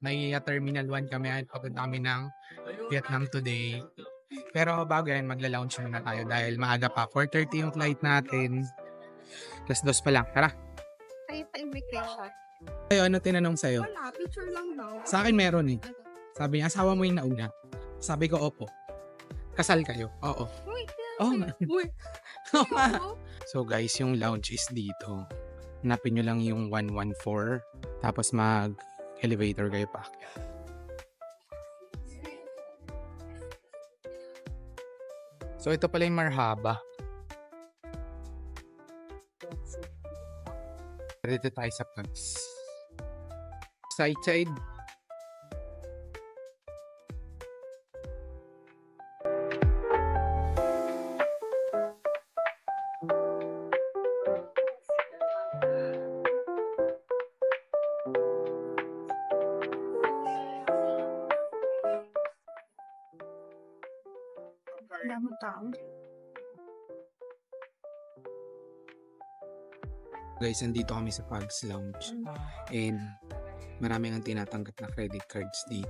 May Terminal 1 kami at papunta kami ng Vietnam today. Pero bago yan, magla-lounge muna tayo dahil maaga pa. 4:30 yung flight natin. Plus dos pa lang. Tara. Tayo pa invitation. Ayo, ano tinanong sa'yo? Wala, picture lang daw. Sa akin meron eh. Sabi niya, asawa mo yung nauna. Sabi ko, opo. Kasal kayo? Oo. Uy, Oh, uy. so guys, yung lounge is dito. Hanapin nyo lang yung 114. Tapos mag-elevator kayo pa. So ito pala yung Marhaba. Dito tayo sa pubs. Side. Daming tao. Guys, nandito kami sa Pugs Lounge. And marami ang tinatanggap na credit cards dito.